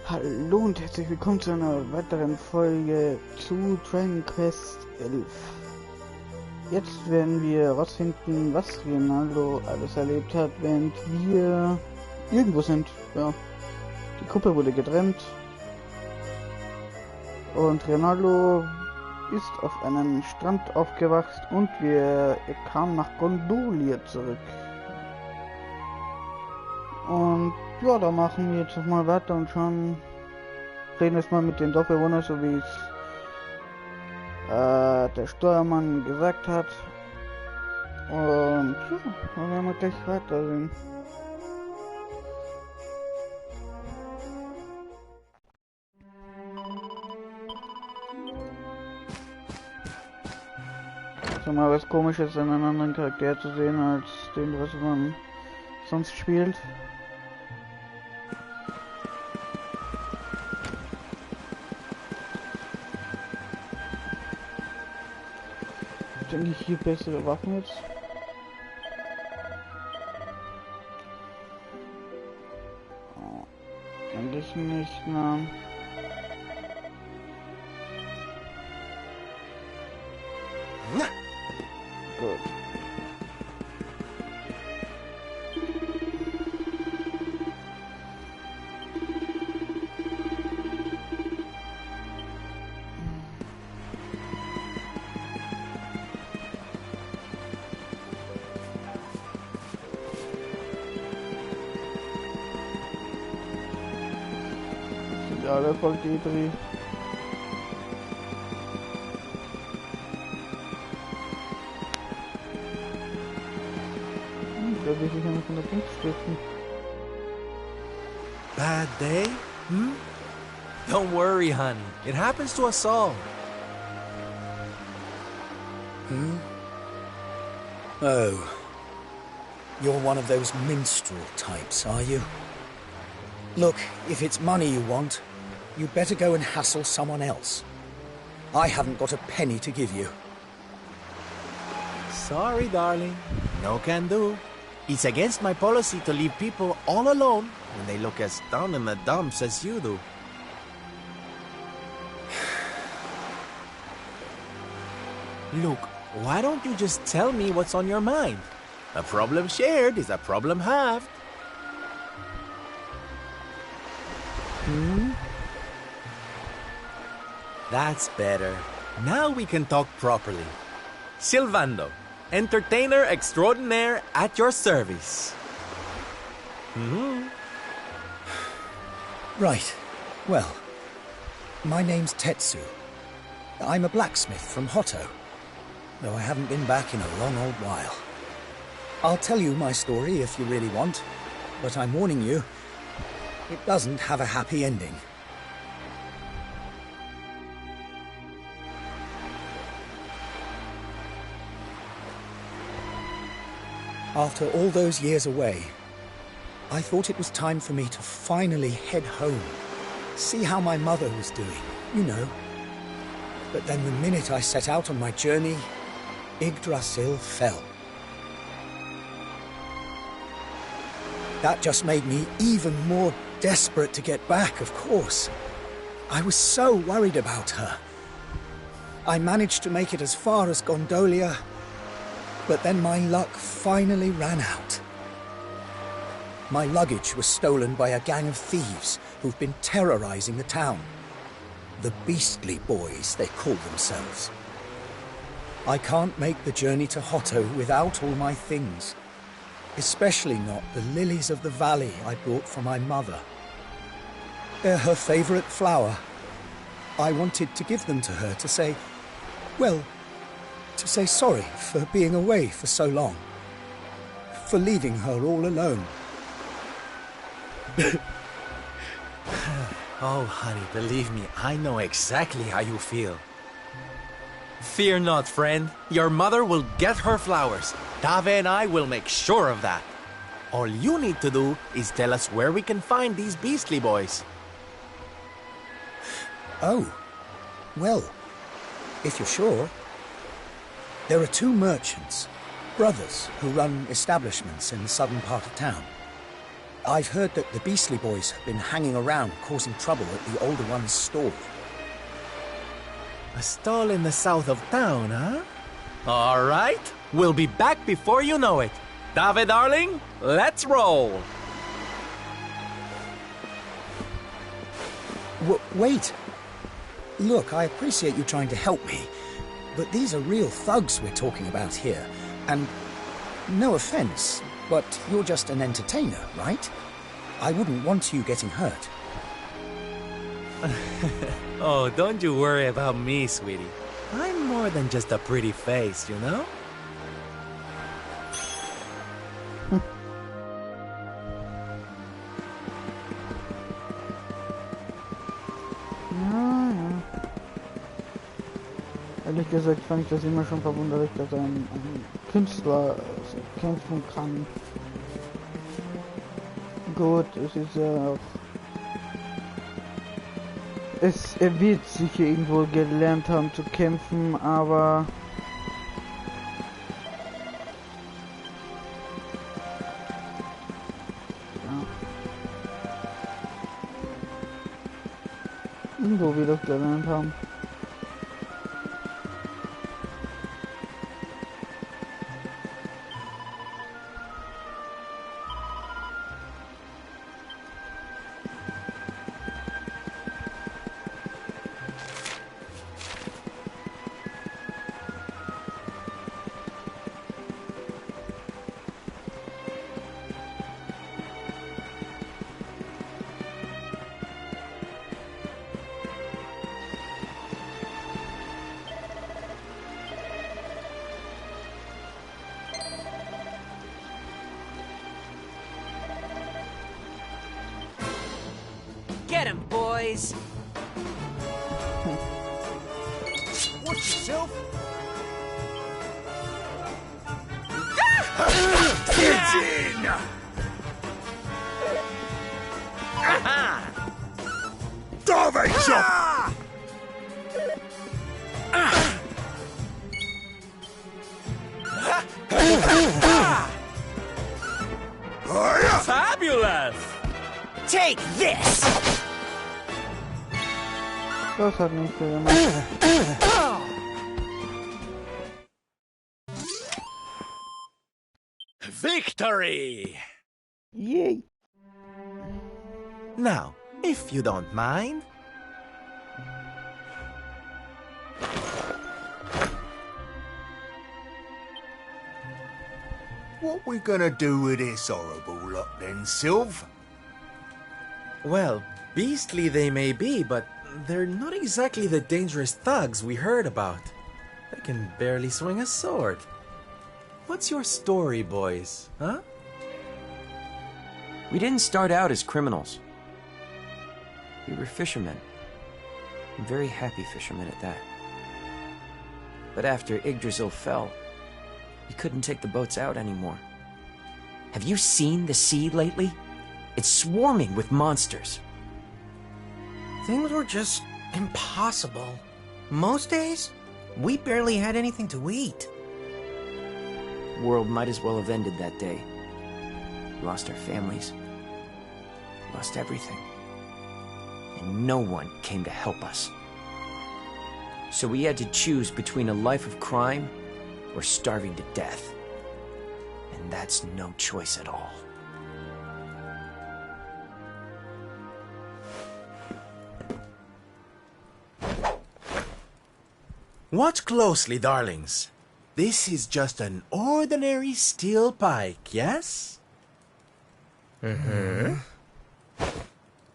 Hallo und herzlich willkommen zu einer weiteren Folge zu Dragon Quest 11. Jetzt werden wir herausfinden, was Rionaldo alles erlebt hat, während wir irgendwo sind. Ja, die Gruppe wurde getrennt und Rionaldo ist auf einem Strand aufgewacht und er kam nach Gondolia zurück. Und ja, da machen wir jetzt noch mal weiter und reden jetzt mal mit den Dorfbewohnern, so wie es der Steuermann gesagt hat. Und ja, dann werden wir gleich weitersehen. So mal was Komisches, einen anderen Charakter zu sehen als den, was man sonst spielt. Denke ich hier bessere Waffen jetzt. Oh, eigentlich nicht, ne. Gut. Ja, der folgt die Idee. Da will ich einmal von der Bank stürzen. Bad day? Don't worry, honey. It happens to us all. Oh. You're one of those minstrel types, are you? Look, if it's money you want, you'd better go and hassle someone else. I haven't got a penny to give you. Sorry, darling. No can do. It's against my policy to leave people all alone when they look as down in the dumps as you do. Look, why don't you just tell me what's on your mind? A problem shared is a problem halved. That's better. Now we can talk properly. Silvando, entertainer extraordinaire at your service. Right. Well, my name's Tetsu. I'm a blacksmith from Hotto, though I haven't been back in a long old while. I'll tell you my story if you really want, but I'm warning you, it doesn't have a happy ending. After all those years away, I thought it was time for me to finally head home, see how my mother was doing, you know. But then the minute I set out on my journey, Yggdrasil fell. That just made me even more desperate to get back, of course. I was so worried about her. I managed to make it as far as Gondolia, but then my luck finally ran out. My luggage was stolen by a gang of thieves who've been terrorizing the town. The Beastly Boys, they call themselves. I can't make the journey to Hotto without all my things, especially not the lilies of the valley I brought for my mother. They're her favorite flower. I wanted to give them to her to say, well, to say sorry for being away for so long, for leaving her all alone. Oh, honey, believe me, I know exactly how you feel. Fear not, friend. Your mother will get her flowers. Dave and I will make sure of that. All you need to do is tell us where we can find these Beastly Boys. Oh, well, if you're sure. There are two merchants, brothers, who run establishments in the southern part of town. I've heard that the Beastly Boys have been hanging around causing trouble at the older one's stall. A stall in the south of town, huh? All right, we'll be back before you know it. David, darling, let's roll. Wait. Look, I appreciate you trying to help me, but these are real thugs we're talking about here, and no offense, but you're just an entertainer, right? I wouldn't want you getting hurt. Oh, don't you worry about me, sweetie. I'm more than just a pretty face, you know? Ja. Ehrlich gesagt fand ich das immer schon verwunderlich, dass ein Künstler kämpfen kann. Gut, es ist ja auch... Er wird sicher irgendwo gelernt haben zu kämpfen, aber... Ja. Irgendwo wird er gelernt haben. Get him, boys! Watch yourself! Get in! David, Ah! Fabulous! Take this! Das hat nicht viel gemacht. Victory! Yay! Now, if you don't mind... What we gonna do with this horrible lot then, Sylv? Well, beastly they may be, but they're not exactly the dangerous thugs we heard about. They can barely swing a sword. What's your story, boys, huh? We didn't start out as criminals. We were fishermen. And very happy fishermen at that. But after Yggdrasil fell, we couldn't take the boats out anymore. Have you seen the sea lately? It's swarming with monsters. Things were just impossible. Most days, we barely had anything to eat. The world might as well have ended that day. We lost our families. Lost everything. And no one came to help us. So we had to choose between a life of crime or starving to death. And that's no choice at all. Watch closely, darlings. This is just an ordinary steel pike, yes? Mm-hmm.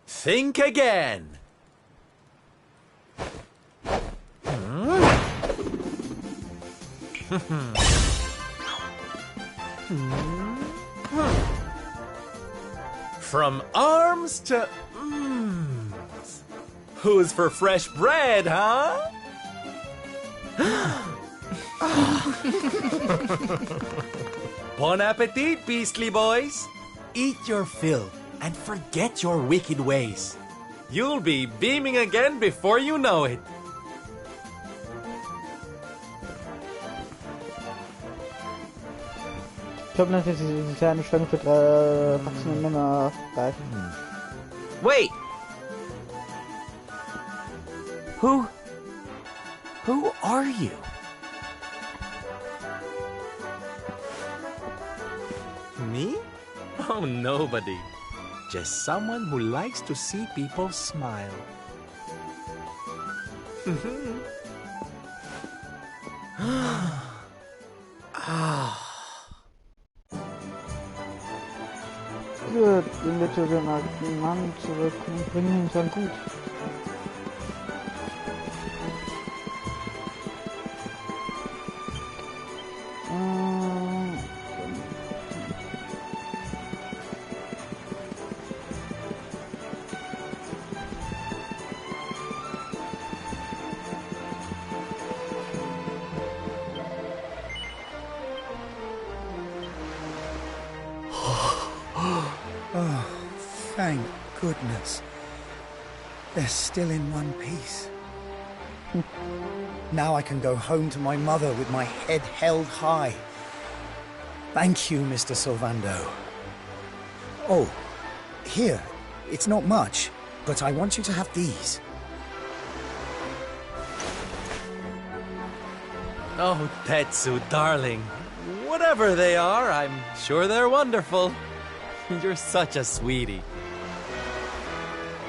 Think again. From arms to... Who's for fresh bread, huh? Bon appetit, beastly boys. Eat your fill and forget your wicked ways. You'll be beaming again before you know it. Ich glaube nicht, dass diese kleine Schlange für 3 erwachsene Männer greifen. Wait! Who are you? Me? Oh, nobody. Just someone who likes to see people smile. Gut, gehen wir zu dem alten Mann zurück und bringen ihn dann gut. Oh, thank goodness. They're still in one piece. Now I can go home to my mother with my head held high. Thank you, Mr. Sylvando. Oh, here. It's not much, but I want you to have these. Oh, Tetsu, darling. Whatever they are, I'm sure they're wonderful. You're such a sweetie.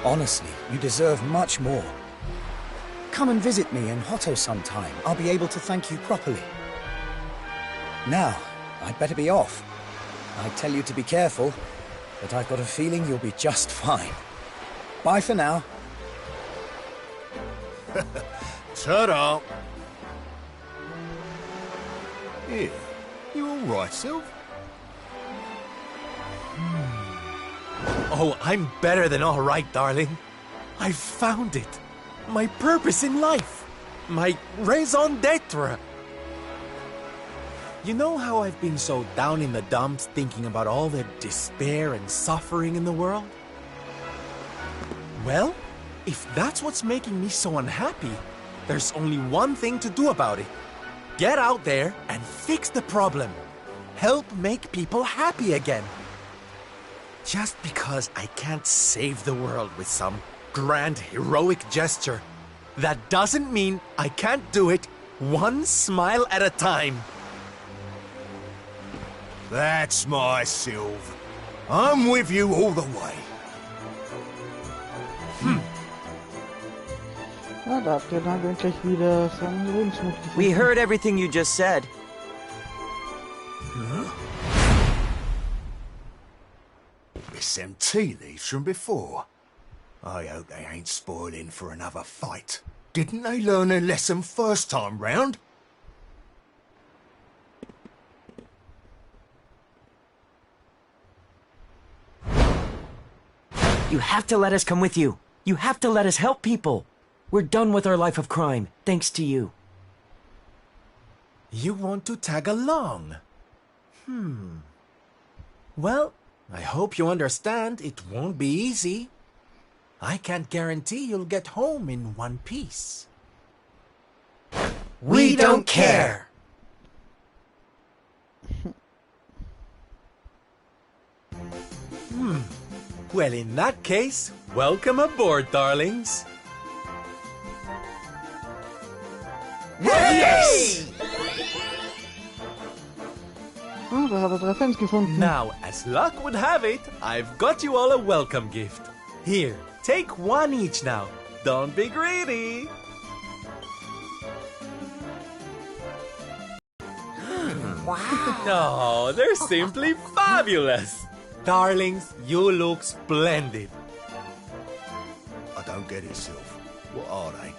Honestly, you deserve much more. Come and visit me in Hotto sometime. I'll be able to thank you properly. Now, I'd better be off. I tell you to be careful, but I've got a feeling you'll be just fine. Bye for now. Ta-da! Here, you all right, Sylv? Oh, I'm better than all right, darling. I found it. My purpose in life. My raison d'etre. You know how I've been so down in the dumps thinking about all the despair and suffering in the world? Well, if that's what's making me so unhappy, there's only one thing to do about it. Get out there and fix the problem. Help make people happy again. Just because I can't save the world with some grand heroic gesture, that doesn't mean I can't do it one smile at a time. That's my Sylv. I'm with you all the way. Ja, da habt ihr dann endlich wieder seinen Lebensmut gefunden. We heard everything you just said. It's them tea leaves from before. I hope they ain't spoiling for another fight. Didn't they learn their lesson first time round? You have to let us come with you. You have to let us help people. We're done with our life of crime, thanks to you. You want to tag along? Well, I hope you understand it won't be easy. I can't guarantee you'll get home in one piece. We don't care! Well, in that case, welcome aboard, darlings. Yes! Ah, wir haben 3 Fans gefunden. Now, as luck would have it, I've got you all a welcome gift. Here, take one each now. Don't be greedy. Wow! Oh, they're simply fabulous. Darlings, you look splendid. I don't get it, Sylv. What are they?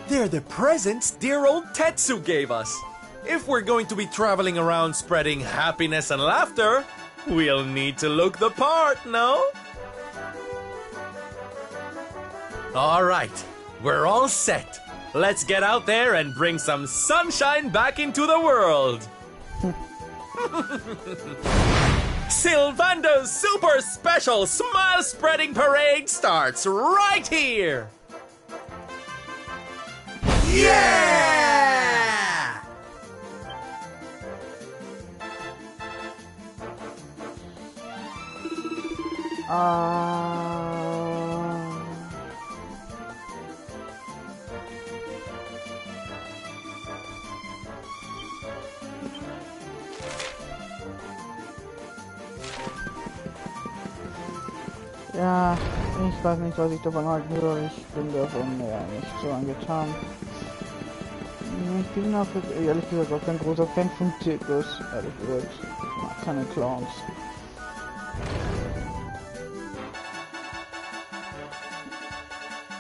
They're the presents dear old Tetsu gave us. If we're going to be traveling around spreading happiness and laughter, we'll need to look the part, no? All right, we're all set. Let's get out there and bring some sunshine back into the world. Sylvando's super special smile spreading parade starts right here. Yeah! Ja, ich weiß nicht, was ich davon halten soll. Ich bin davon ja nicht so angetan. Ich bin auch ehrlich gesagt auch kein großer Fan vom Zirkus. Ehrlich gesagt, ich mag keine Clowns.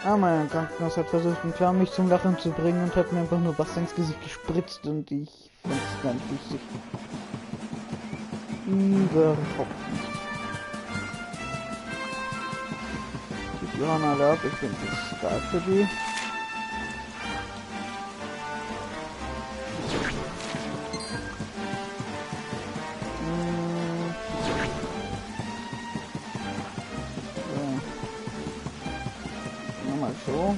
Aber mein Krankenhaus hat versucht, einen Clown mich zum Lachen zu bringen und hat mir einfach nur Wasser ins Gesicht gespritzt und ich fand es ganz lustig. Überhaupt nicht. Die hauen alle ab, ich bin jetzt stark für die. Mal so.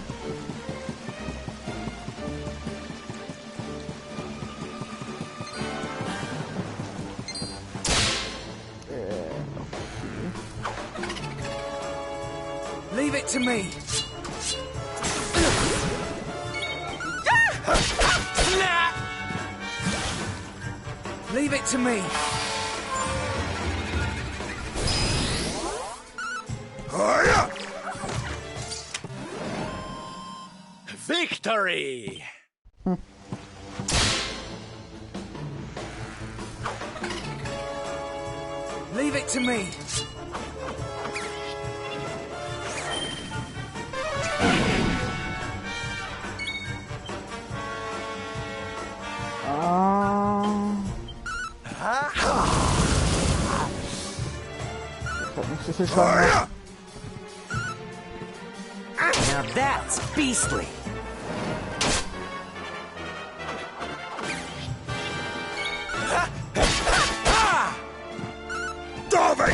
Leave it to me. Leave it to me. Victory! Leave it to me. Das hat nicht so viel Schaden gemacht. Now that's beastly.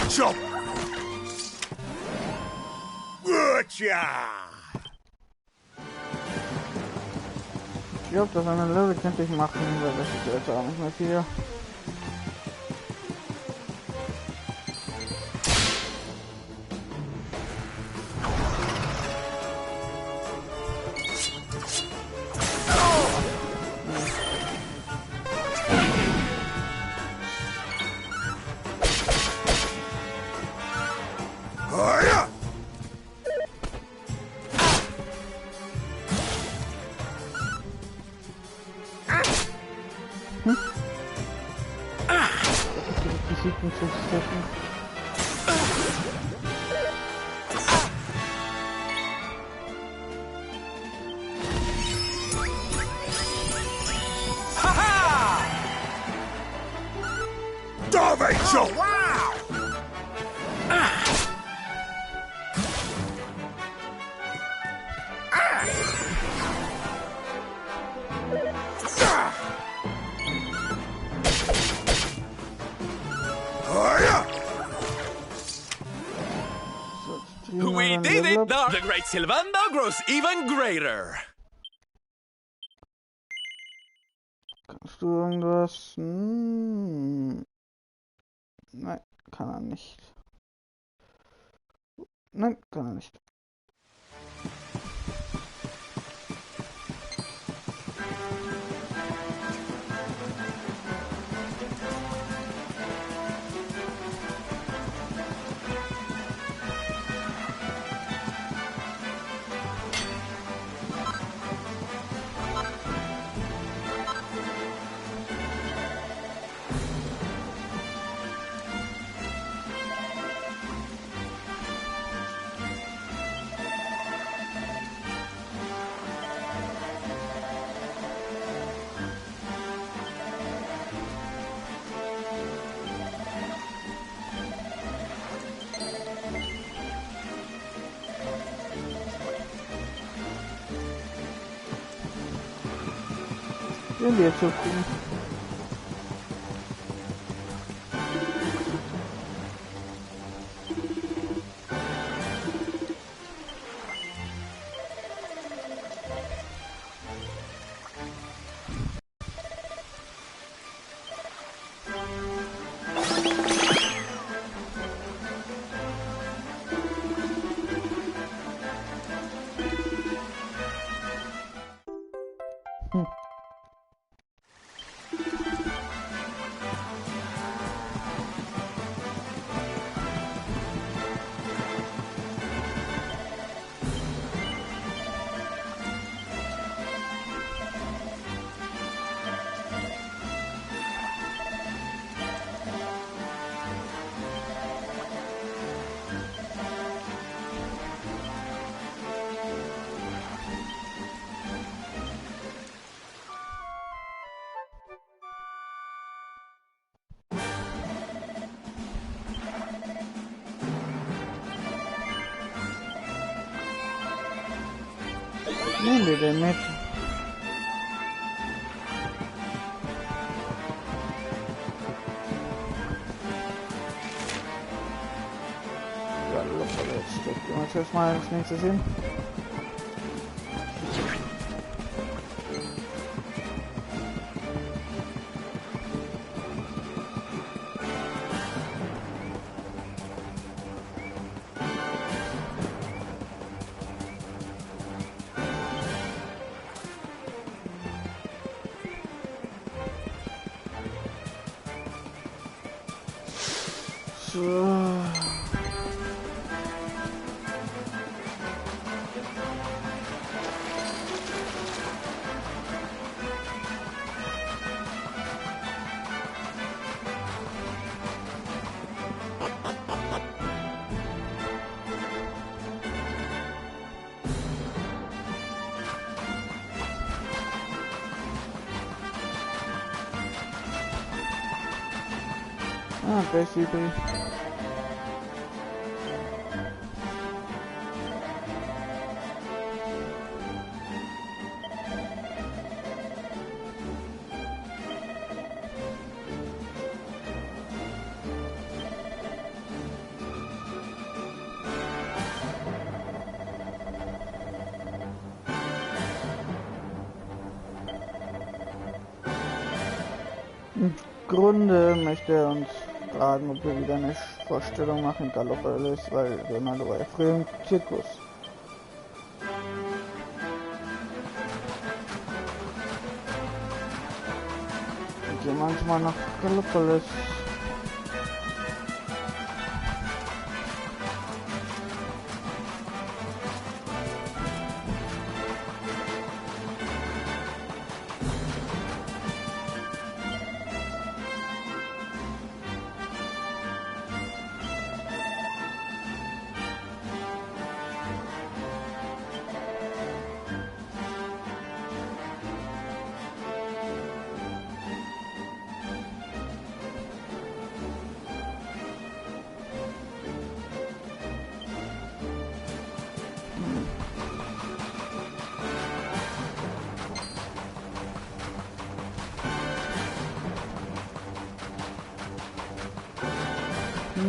Chop! Ich glaube, das eine Level könnte ich machen, weil das ist jetzt auch nicht mehr viel. We did it! Now the great Silvando grows even greater! Kannst du irgendwas? Nein, kann er nicht. Nein, kann er nicht. Den wir zu gucken. Nehmen wir den mit. Ja, locker, jetzt steckt uns jetzt mal als nächstes hin. So. Ah, basically. Im Grunde möchte er uns fragen, ob wir wieder eine Vorstellung machen, egal ob er ist, weil Rionaldo war ja früher im Zirkus. Wir gehen manchmal nach Gallopolis.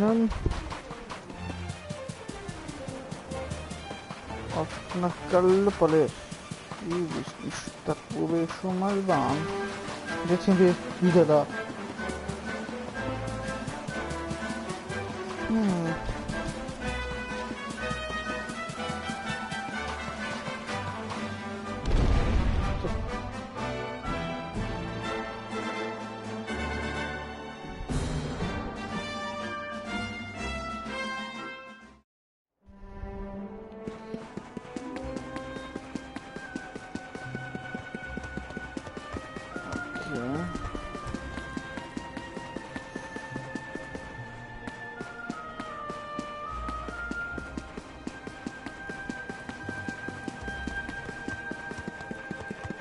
Nun auf nach Gallopolis, die Wüstenstadt, wo wir schon mal waren. Und jetzt sind wir wieder da. Okay.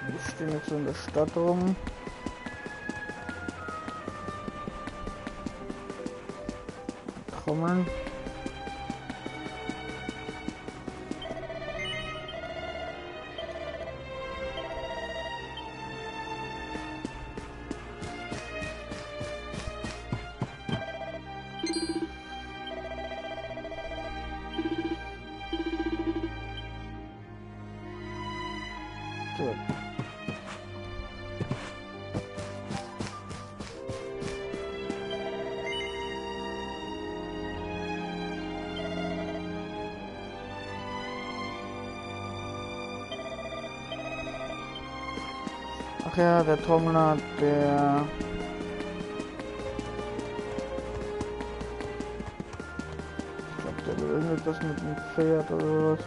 Wir stehen jetzt so in der Stadt rum. Trommeln. Gut. Ach ja, der Trommler, der... Ich glaube, der will irgendetwas mit dem Pferd oder was.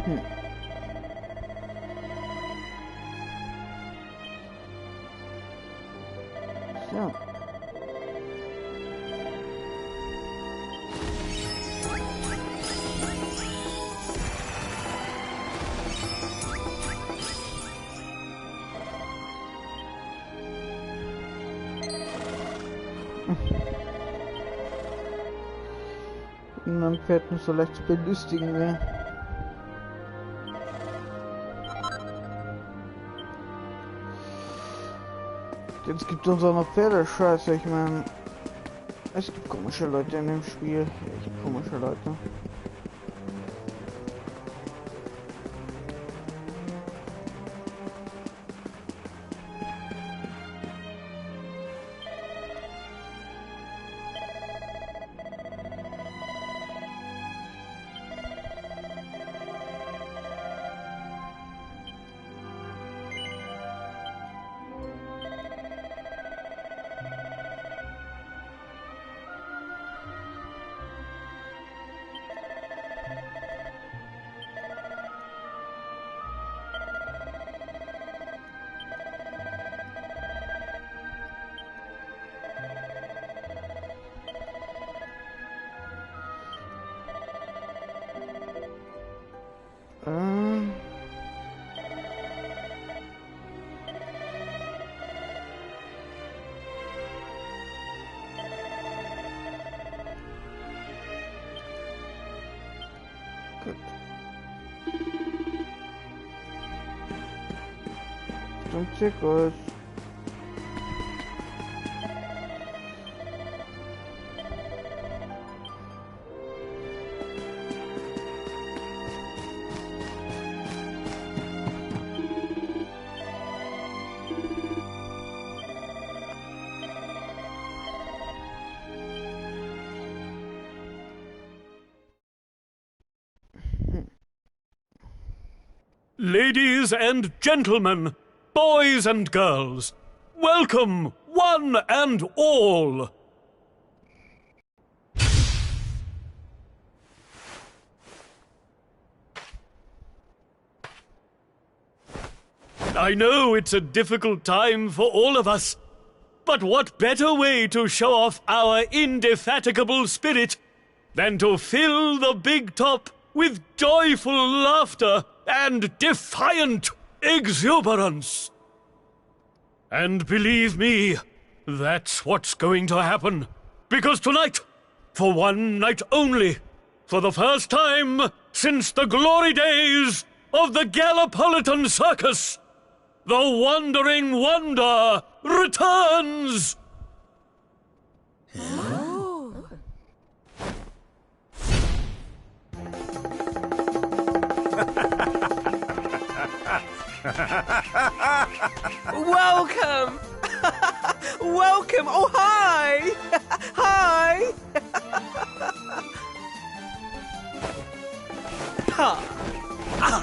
So. Und mein Pferd nicht so leicht zu belustigen wäre. Jetzt gibt uns auch noch Pferdescheiße, ich meine, es gibt komische Leute in dem Spiel, echt komische Leute. Gut. Zum Zirkus. Ladies and gentlemen, boys and girls, welcome, one and all. I know it's a difficult time for all of us, but what better way to show off our indefatigable spirit than to fill the big top with joyful laughter and defiant exuberance. And believe me, that's what's going to happen. Because tonight, for one night only, for the first time since the glory days of the Gallipolitan Circus, the Wandering Wonder returns! Welcome! Welcome! Oh, hi! Hi!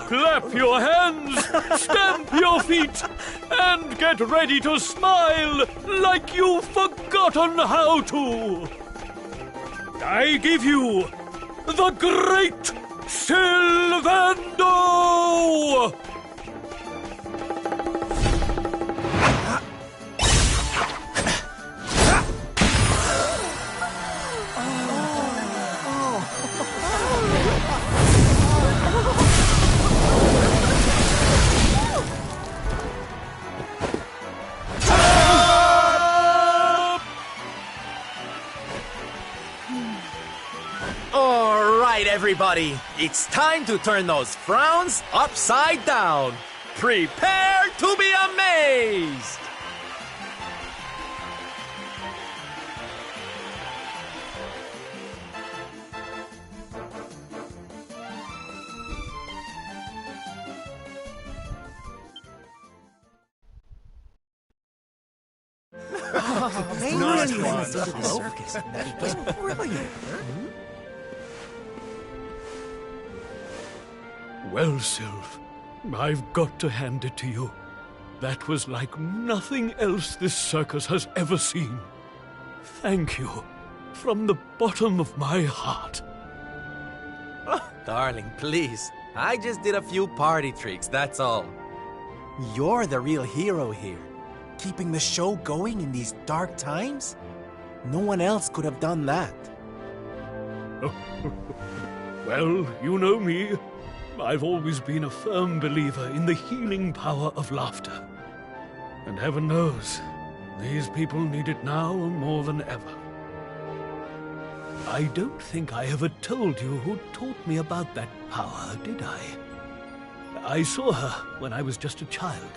Clap your hands, stamp your feet, and get ready to smile like you've forgotten how to. I give you the Great Sylvando! Everybody, it's time to turn those frowns upside down. Prepare to be amazed! Well, Sylv, I've got to hand it to you. That was like nothing else this circus has ever seen. Thank you, from the bottom of my heart. Oh, darling, please. I just did a few party tricks, that's all. You're the real hero here. Keeping the show going in these dark times? No one else could have done that. Well, you know me. I've always been a firm believer in the healing power of laughter. And heaven knows, these people need it now more than ever. I don't think I ever told you who taught me about that power, did I? I saw her when I was just a child.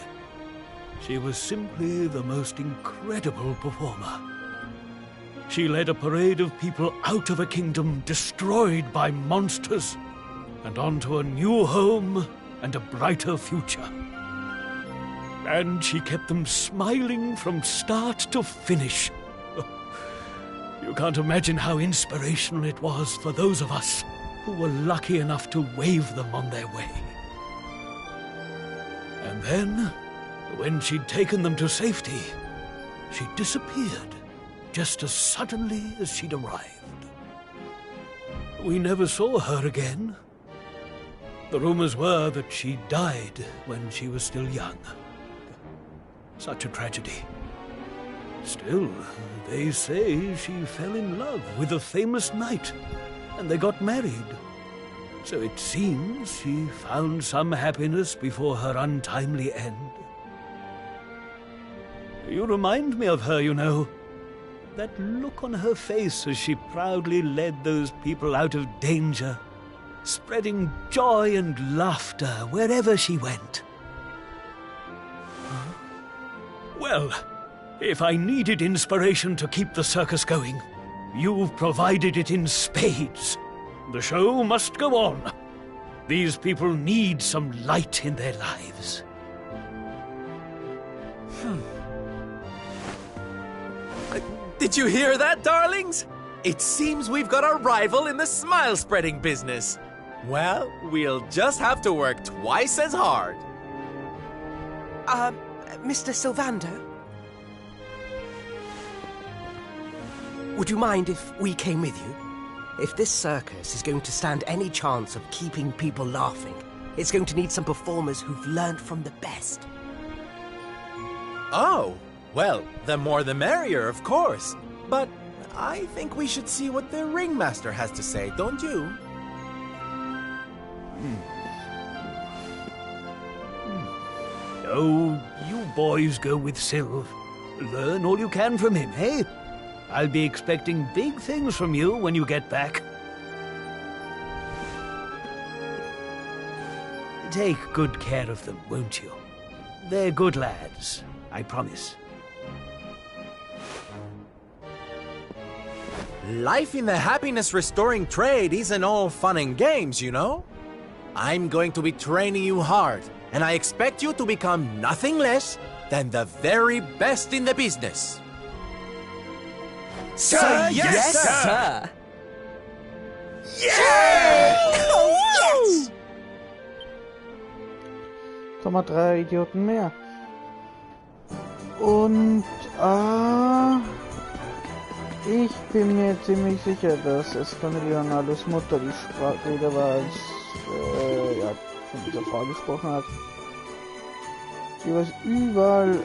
She was simply the most incredible performer. She led a parade of people out of a kingdom destroyed by monsters and onto a new home and a brighter future. And she kept them smiling from start to finish. You can't imagine how inspirational it was for those of us who were lucky enough to wave them on their way. And then, when she'd taken them to safety, she disappeared just as suddenly as she'd arrived. We never saw her again. The rumors were that she died when she was still young. Such a tragedy. Still, they say she fell in love with a famous knight, and they got married. So it seems she found some happiness before her untimely end. You remind me of her, you know. That look on her face as she proudly led those people out of danger, spreading joy and laughter wherever she went. Well, if I needed inspiration to keep the circus going, you've provided it in spades. The show must go on. These people need some light in their lives. Did you hear that, darlings? It seems we've got a rival in the smile-spreading business. Well, we'll just have to work twice as hard. Mr. Sylvander? Would you mind if we came with you? If this circus is going to stand any chance of keeping people laughing, it's going to need some performers who've learned from the best. Oh, well, the more the merrier, of course. But I think we should see what the ringmaster has to say, don't you? Oh, you boys go with Sylv. Learn all you can from him, eh? I'll be expecting big things from you when you get back. Take good care of them, won't you? They're good lads, I promise. Life in the happiness-restoring trade isn't all fun and games, you know? I'm going to be training you hard, and I expect you to become nothing less than the very best in the business. Sir, yes, sir! Yeah! Oh, yes! Mal 3 Idioten mehr. Und ich bin mir ziemlich sicher, dass es von Rionaldos Mutter die Rede war, als von dieser Frau gesprochen hat. Die was überall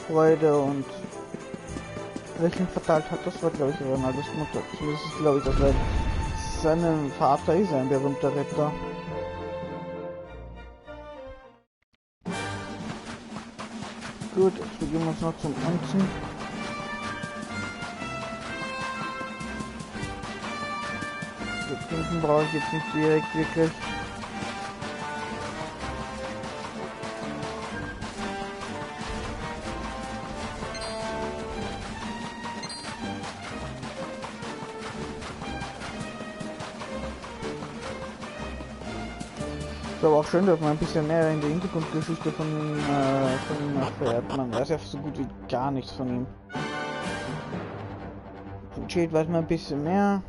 Freude und Lächeln verteilt hat. Das war, glaube ich, Rionaldos Mutter. Zumindest glaube ich, das war sein Vater ist ein berühmter Ritter. Gut, jetzt begeben wir uns noch zum Anziehen. Das Trinken brauche ich jetzt nicht direkt wirklich. Ist aber auch schön, dass man ein bisschen mehr in die Hintergrundgeschichte von ihm erfährt. Man weiß ja so gut wie gar nichts von ihm. Von Jade weiß man ein bisschen mehr.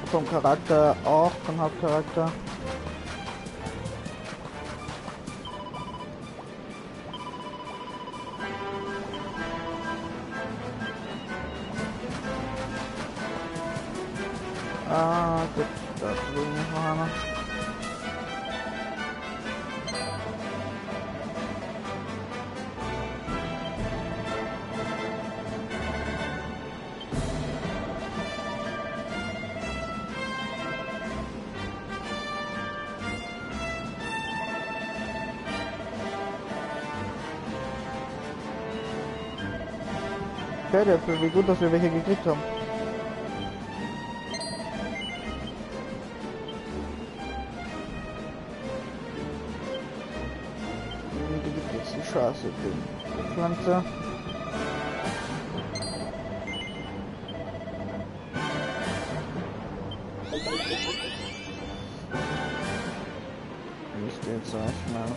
Vom Charakter auch, vom Hauptcharakter. Gut. Da drüben ist noch einer. Pferdäpfel, wie gut, dass wir welche gekriegt haben. Wie gibt jetzt die Straße, die Pflanze. Müsste jetzt erstmal.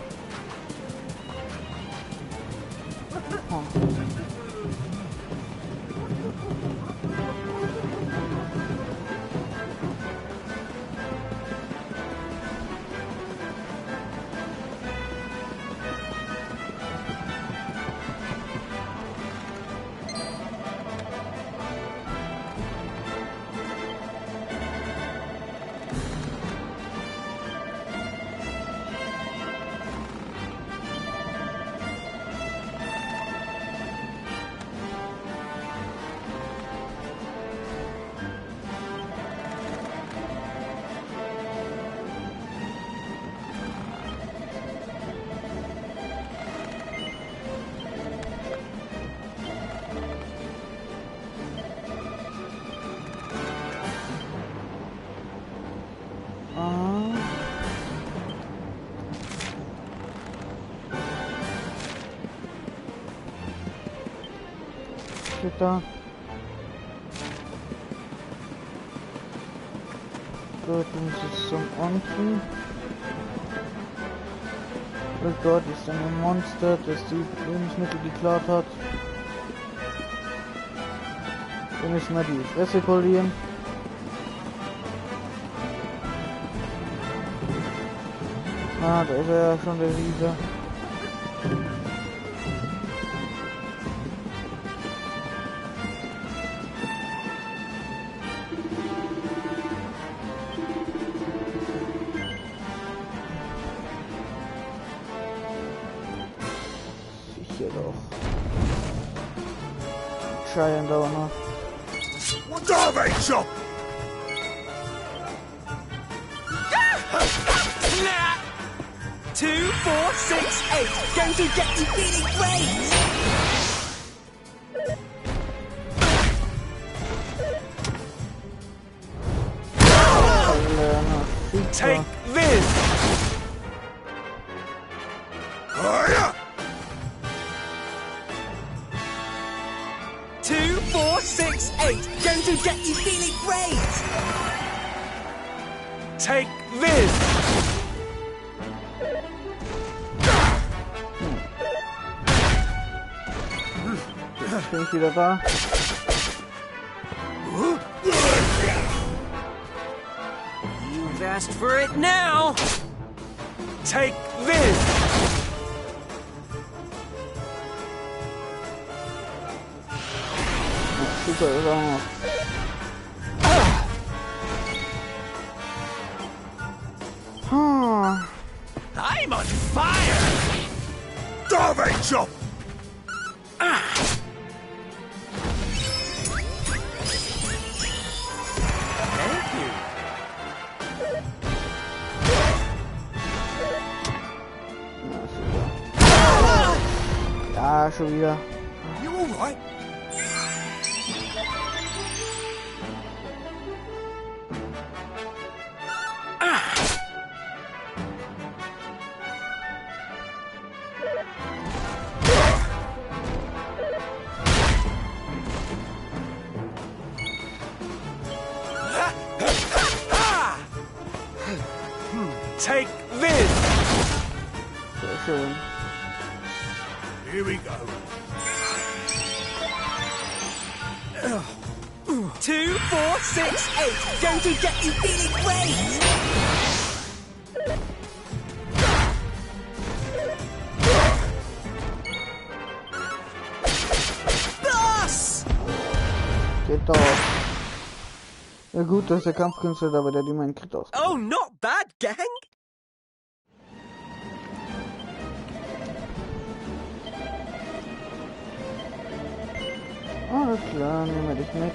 Da. Dort muss es zum unten. Und dort ist ein Monster, das die Lebensmittel geklaut hat. Dann müssen wir die Fresse polieren. Ah, da ist er ja schon, der Riese. Giant da noch. What are they, Chop? 2, 4, 6, 8. Going to get you feeling great. Take this! Oh, yeah. 2, 4, 6, 8. Going to get you feeling great. Take this! Jetzt bin ich wieder da. You've asked for it now. Take this! Super, ist auch noch. I'm on fire! Are they, Chop? Thank you. Ja, schon wieder. You all right? Take this! Sehr schön. Here we go. 2, 4, 6, 8. Going to get you feeling great. Boss! Geht doch. Ja gut, das ist der Kampfkünstler, aber der hat immer einen Crit aus. Oh, not bad, gang! Alles klar, nehmen wir dich mit.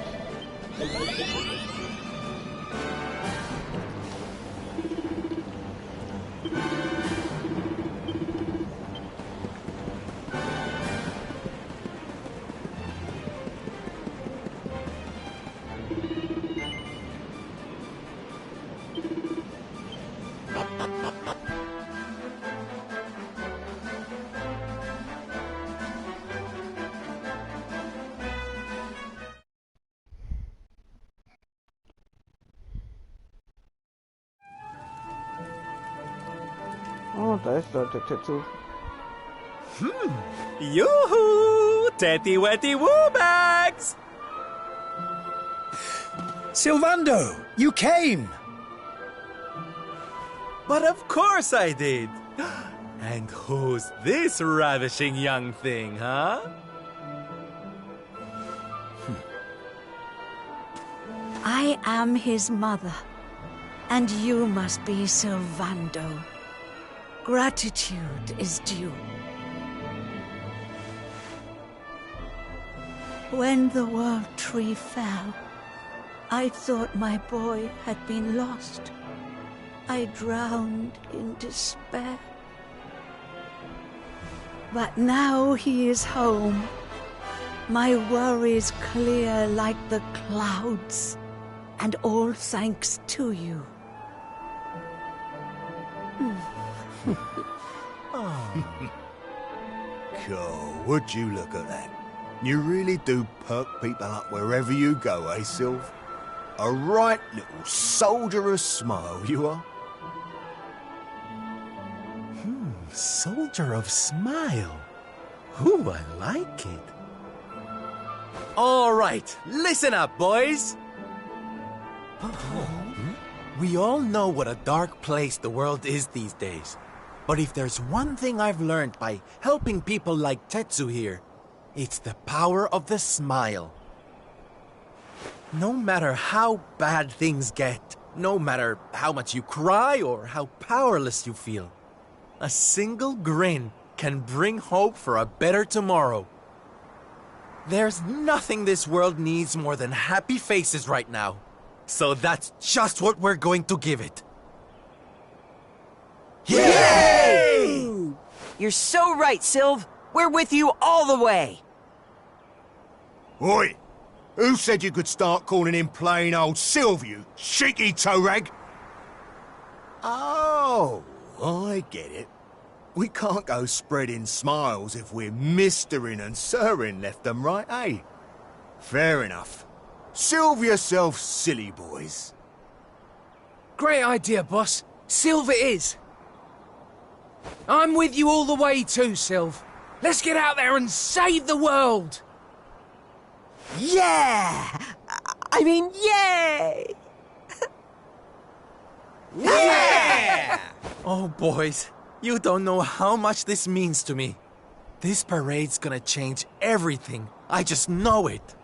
Oh, da ist der Tetsu. Yoo-hoo! Tetty wetty woo bags! Sylvando, you came! But of course I did! And who's this ravishing young thing, huh? I am his mother, and you must be Sylvando. Gratitude is due. When the World Tree fell, I thought my boy had been lost. I drowned in despair. But now he is home. My worries clear like the clouds, and all thanks to you. Cool, would you look at that? You really do perk people up wherever you go, eh, Sylv? A right little soldier of smile, you are. Soldier of smile. Ooh, I like it. All right, listen up, boys. We all know what a dark place the world is these days. But if there's one thing I've learned by helping people like Tetsu here, it's the power of the smile. No matter how bad things get, no matter how much you cry or how powerless you feel, a single grin can bring hope for a better tomorrow. There's nothing this world needs more than happy faces right now. So that's just what we're going to give it. Yay! You're so right, Sylv. We're with you all the way. Oi! Who said you could start calling him plain old Sylv, you cheeky toe rag? Oh, I get it. We can't go spreading smiles if we're mistering and sirring left and right, eh? Fair enough. Sylv yourself, silly boys. Great idea, boss. Sylv it is. I'm with you all the way too, Sylv. Let's get out there and save the world! Yeah! I mean, yay! Yeah! Oh, boys, you don't know how much this means to me. This parade's gonna change everything. I just know it.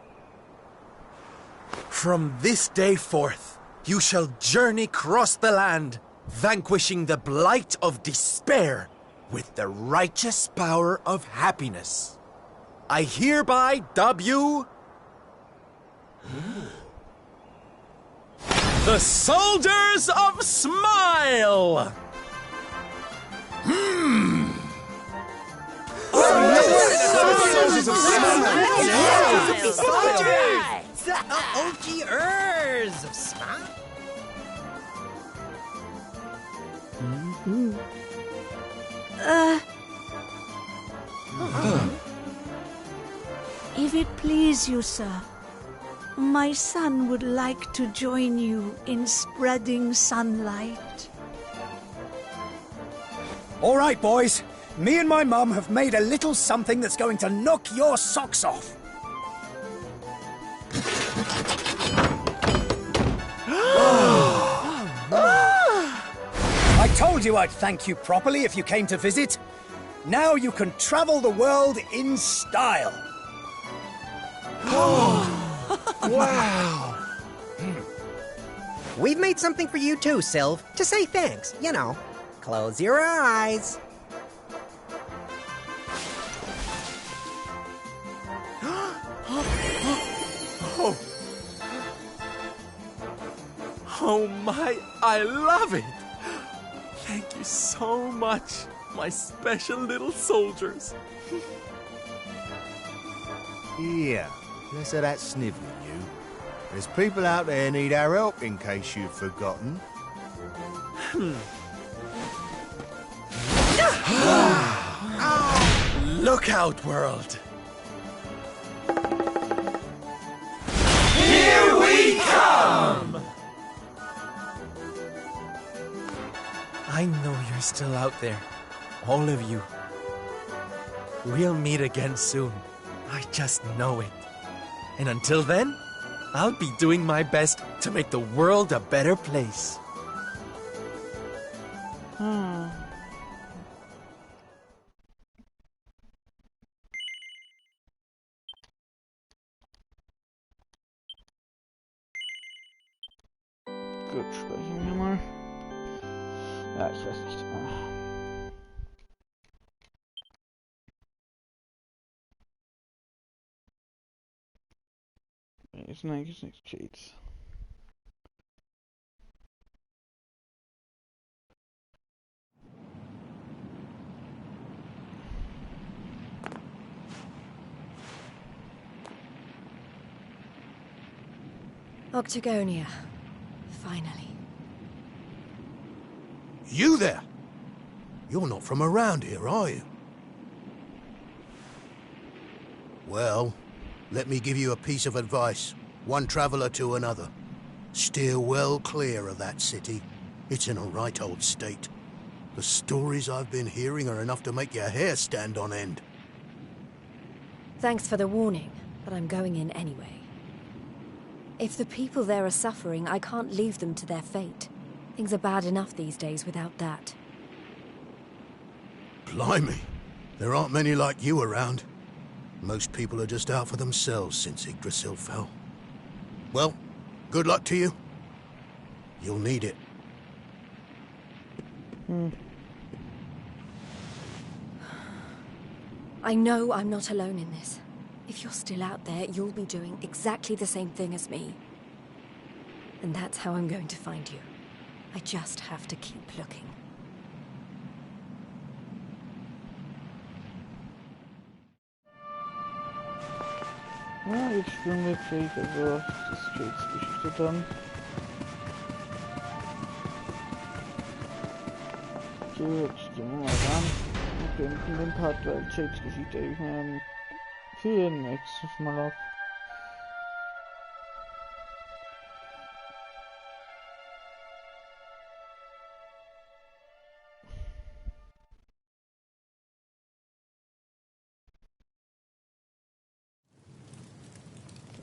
From this day forth, you shall journey across the land, vanquishing the blight of despair with the righteous power of happiness. I hereby dub you the Soldiers of Smile! Soldiers of Smile! OGers of Smile! If it please you, sir, my son would like to join you in spreading sunlight. All right, boys. Me and my mum have made a little something that's going to knock your socks off. I told you I'd thank you properly if you came to visit. Now you can travel the world in style. Wow! We've made something for you too, Sylv, to say thanks, you know. Close your eyes. Oh. Oh my, I love it! Thank you so much, my special little soldiers. Yeah, less of that snivelling, you. There's people out there need our help, in case you've forgotten. Look out, world! Here we come! I know you're still out there, all of you. We'll meet again soon. I just know it. And until then, I'll be doing my best to make the world a better place. Gut, sprechen wir mal. Ja, ich weiß nicht. Jetzt eigentlich nichts Cheats. Octagonia. Finally. You there? You're not from around here, are you? Well, let me give you a piece of advice. One traveler to another. Steer well clear of that city. It's in a right old state. The stories I've been hearing are enough to make your hair stand on end. Thanks for the warning, but I'm going in anyway. If the people there are suffering, I can't leave them to their fate. Things are bad enough these days without that. Blimey, there aren't many like you around. Most people are just out for themselves since Yggdrasil fell. Well, good luck to you. You'll need it. I know I'm not alone in this. If you're still out there, you'll be doing exactly the same thing as me. And that's how I'm going to find you. I just have to keep looking. Ja, jetzt spielen wir Jade, also das ist Jades Geschichte dann. So, jetzt gehen wir mal ran und beenden den Part, weil Jades Geschichte ich mir für nächstes Mal auf.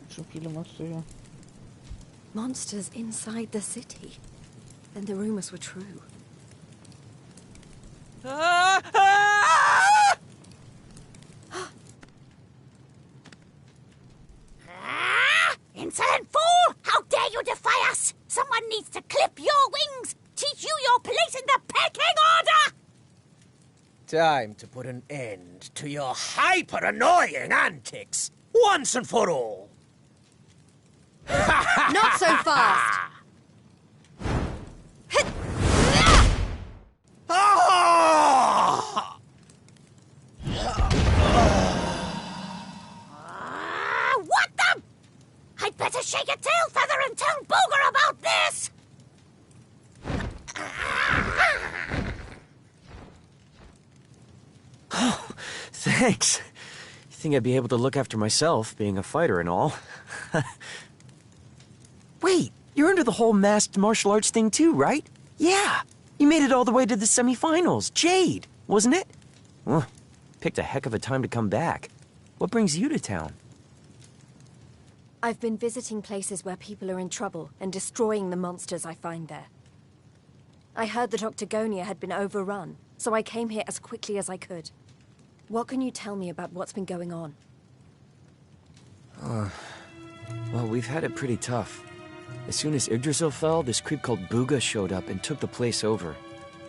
So viele Monster hier. Monsters inside the city. Then the rumors were true. Insolent fool! How dare you defy us? Someone needs to clip your wings! Teach you your place in the pecking order! Time to put an end to your hyper-annoying antics, once and for all. Not so fast! What the? I'd better shake a tail feather and tell Booger about this! Oh, thanks. You think I'd be able to look after myself, being a fighter and all? Wait, you're into the whole masked martial arts thing too, right? Yeah, you made it all the way to the semi-finals. Jade, wasn't it? Well, picked a heck of a time to come back. What brings you to town? I've been visiting places where people are in trouble and destroying the monsters I find there. I heard that Octagonia had been overrun, so I came here as quickly as I could. What can you tell me about what's been going on? Well, we've had it pretty tough. As soon as Yggdrasil fell, this creep called Bugha showed up and took the place over.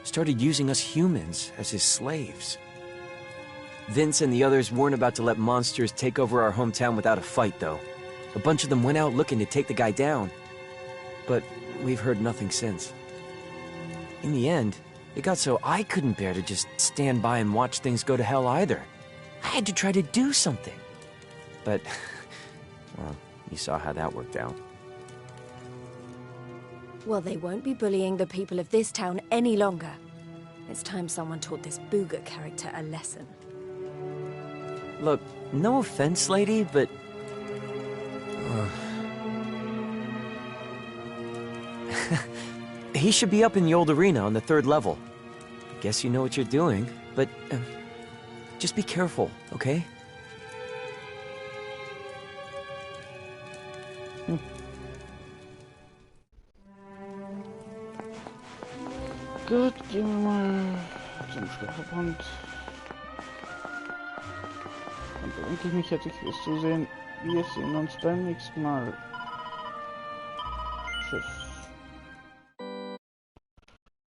Started using us humans as his slaves. Vince and the others weren't about to let monsters take over our hometown without a fight, though. A bunch of them went out looking to take the guy down. But we've heard nothing since. In the end, it got so I couldn't bear to just stand by and watch things go to hell either. I had to try to do something. But, well, you saw how that worked out. Well, they won't be bullying the people of this town any longer. It's time someone taught this Bugha character a lesson. Look, no offense, lady, but... he should be up in the old arena on the 3rd level. Guess you know what you're doing, but... just be careful, okay? Gut, gehen wir mal zum Schlafverband. Dann bedanke ich mich herzlich fürs Zusehen. Wir sehen uns beim nächsten Mal. Tschüss.